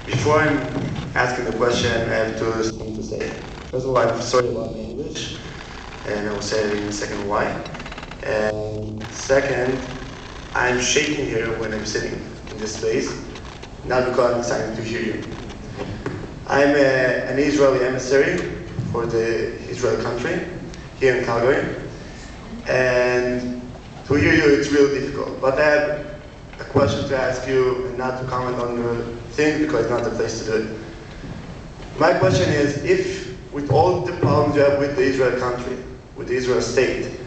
Before I'm asking the question, I have two things to say. First of all, I'm sorry about my English, and I will say it in a second why. And second, I'm shaking here when I'm sitting in this space, not because I'm excited to hear you. I'm an Israeli emissary for the Israel country here in Calgary, and to hear you it's really difficult. But I have a question to ask you, and not to comment on your thing because it's not the place to do it. My question is, if with all the problems you have with the Israel country, with the Israel state,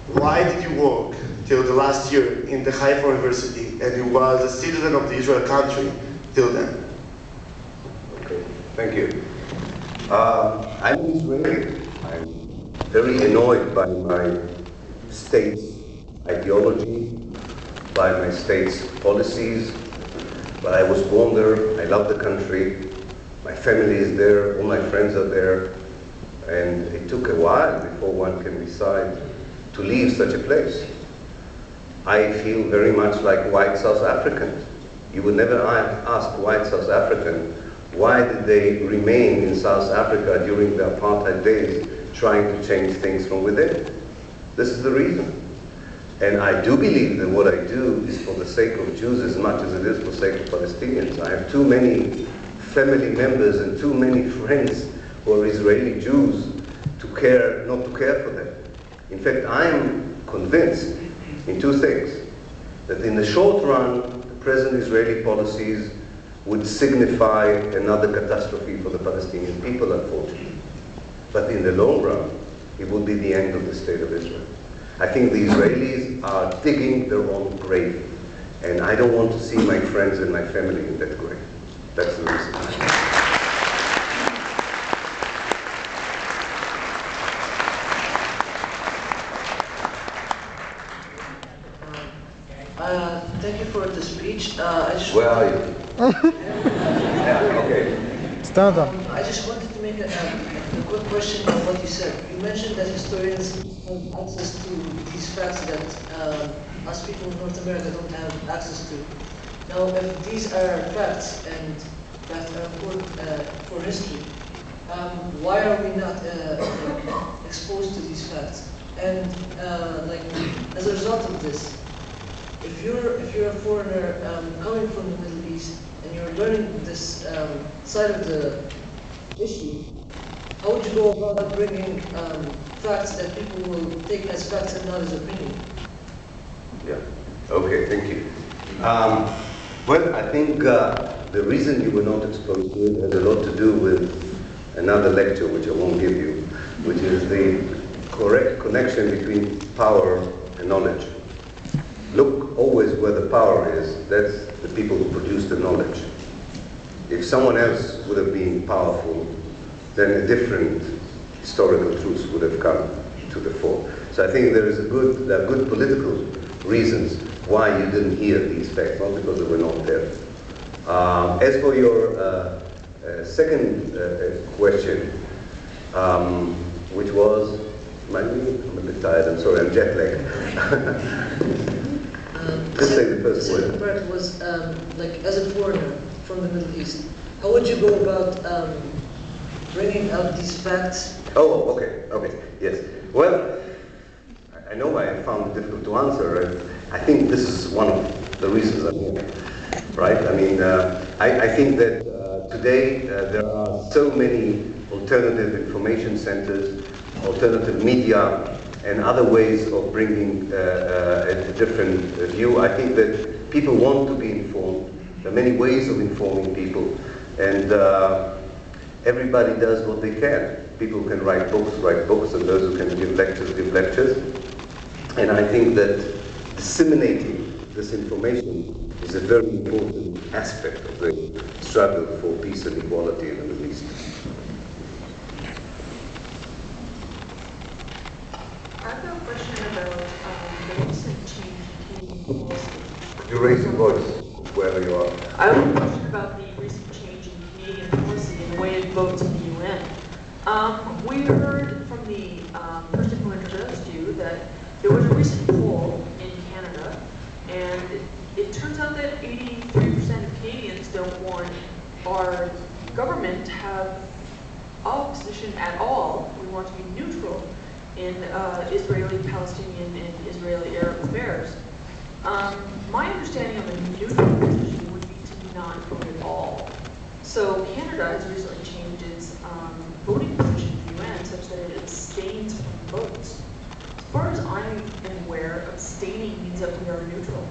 why did you work till the last year in the Haifa University and you was a citizen of the Israel country till then? Okay, thank you. I'm Israeli. I'm very annoyed by my state's ideology, by my state's policies, but I was born there, I love the country, my family is there, all my friends are there, and it took a while before one can decide to leave such a place. I feel very much like white South Africans. You would never ask white South African, why did they remain in South Africa during the apartheid days trying to change things from within? This is the reason. And I do believe that what I do is for the sake of Jews as much as it is for the sake of Palestinians. I have too many family members and too many friends who are Israeli Jews to care, not to care for them. In fact, I am convinced in two things. That in the short run, the present Israeli policies would signify another catastrophe for the Palestinian people, unfortunately. But in the long run, it would be the end of the state of Israel. I think the Israelis are digging their own grave, and I don't want to see my friends and my family in that grave. That's the reason. Thank you for the speech. Where are you? Yeah, okay. Stand up. I just wanted to make a quick question on what you said. You mentioned that historians have access to these facts that us people in North America don't have access to. Now, if these are facts and that are important for history, why are we not exposed to these facts? And like, as a result of this, if you're a foreigner coming from the Middle East and you're learning this side of the issue, how would you go about bringing facts that people will take as facts and not as opinion? Yeah. Okay. Thank you. Well, I think the reason you were not exposed to it has a lot to do with another lecture, which I won't give you, which is the correct connection between power and knowledge. Look always where the power is. That's the people who produce the knowledge. If someone else would have been powerful, then a different historical truth would have come to the fore. So I think there are good political reasons why you didn't hear these facts, not because they were not there. As for your second question, which was, mind me, I'm a bit tired, I'm sorry, I'm jet lagged. Just say the first word. The second part was, like, as a foreigner from the Middle East, how would you go about bringing out these facts? Oh, okay, yes. Well, I know I found it difficult to answer, and I think this is one of the reasons I'm here, right? I mean, I think that today there are so many alternative information centers, alternative media, and other ways of bringing a different view. I think that people want to be informed. There are many ways of informing people, and everybody does what they can. People can write books, and those who can give lectures. And I think that disseminating this information is a very important aspect of the struggle for peace and equality in the Middle East. I have a question about the recent change in Canadian policy. You raise your voice wherever you are. I have a question about the recent change in Canadian policy and the way it votes in the UN. We heard from the person who introduced you that there was a recent poll in Canada, and it turns out that 83% of Canadians don't want our government have opposition at all. We want to be neutral in Israeli-Palestinian and Israeli-Arab affairs. My understanding of a neutral position would be to not vote at all. So Canada has recently changed its voting position in the UN such that it abstains from votes. As far as I am aware, abstaining means that we are neutral.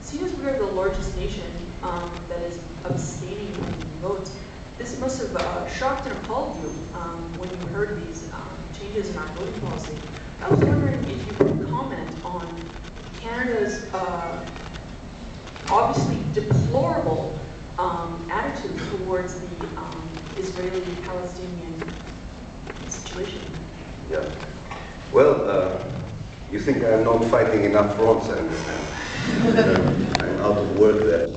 Seeing as we are the largest nation that is abstaining from votes, this must have shocked and appalled you when you heard these changes in our voting policy. I was wondering if you could comment on Canada's obviously deplorable attitude towards the Israeli-Palestinian situation. Yeah. Well, you think I'm not fighting enough fronts, I understand. I'm out of work there.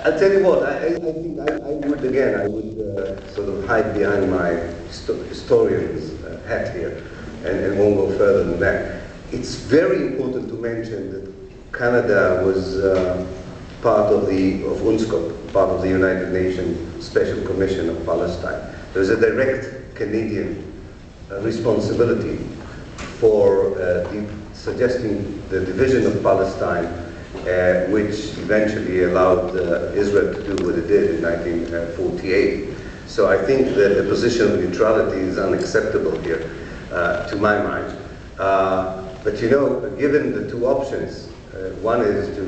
I'll tell you what, I think I would sort of hide behind my historian's hat here and won't go further than that. It's very important to mention that Canada was part of UNSCOP, part of the United Nations Special Commission of Palestine. There's a direct Canadian responsibility for suggesting the division of Palestine, which eventually allowed Israel to do what it did in 1948. So I think that the position of neutrality is unacceptable here, to my mind. But you know, given the two options, one is to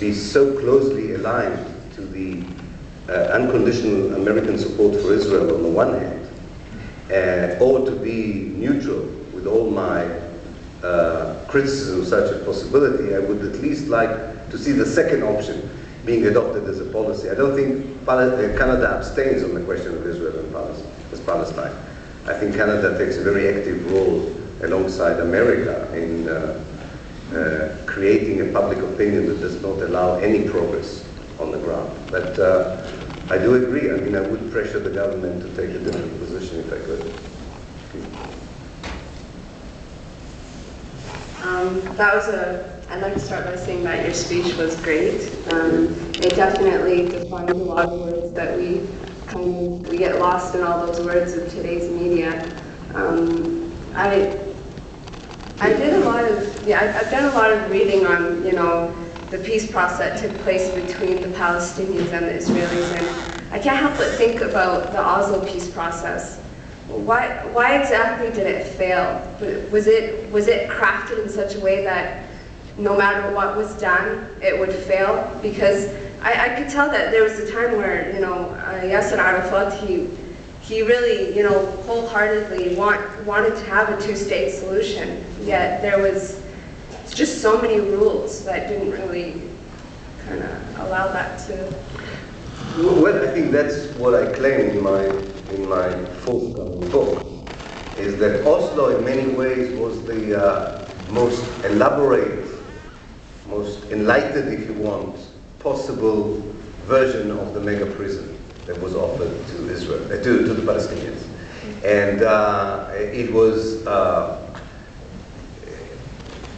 be so closely aligned to the unconditional American support for Israel on the one hand, or to be neutral with all my criticism of such a possibility. I would at least like to see the second option being adopted as a policy. I don't think Canada abstains on the question of Israel and Palestine. I think Canada takes a very active role alongside America in creating a public opinion that does not allow any progress on the ground. But I do agree. I mean, I would pressure the government to take a different position if I could. I'd like to start by saying that your speech was great. It definitely defined a lot of words that we get lost in all those words of today's media. I've done a lot of reading on, the peace process that took place between the Palestinians and the Israelis, and I can't help but think about the Oslo peace process. Why exactly did it fail? Was it crafted in such a way that no matter what was done, it would fail? Because I could tell that there was a time where, Yasser Arafat, he really, wholeheartedly wanted to have a two-state solution, yet there was just so many rules that didn't really kind of allow that to... Well, I think that's what I claim in my forthcoming book, is that Oslo in many ways was the most elaborate, most enlightened, if you want, possible version of the mega prison that was offered to Israel, to the Palestinians. And it was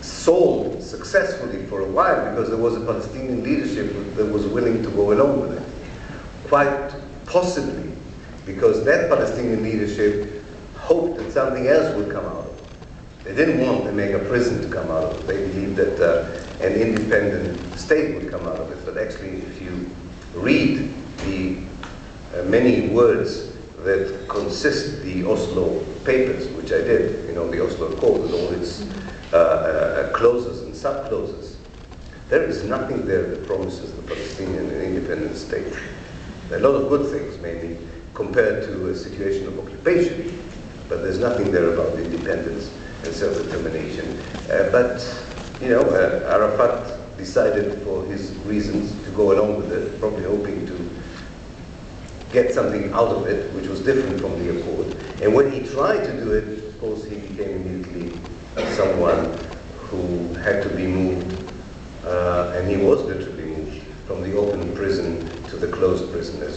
sold successfully for a while because there was a Palestinian leadership that was willing to go along with it. Quite possibly because that Palestinian leadership hoped that something else would come out of it. They didn't want the mega prison to come out of it. They believed that an independent state would come out of it. But actually, if you read the many words that consist the Oslo papers, which I did, the Oslo Accord with all its clauses and sub-clauses, there is nothing there that promises the Palestinian an independent state. There are a lot of good things, maybe, compared to a situation of occupation, but there's nothing there about independence and self-determination. But Arafat decided for his reasons to go along with it, probably hoping to get something out of it, which was different from the Accord. And when he tried to do it, of course, he became immediately someone who had to be moved, and he was literally moved from the open prison to the closed prison, as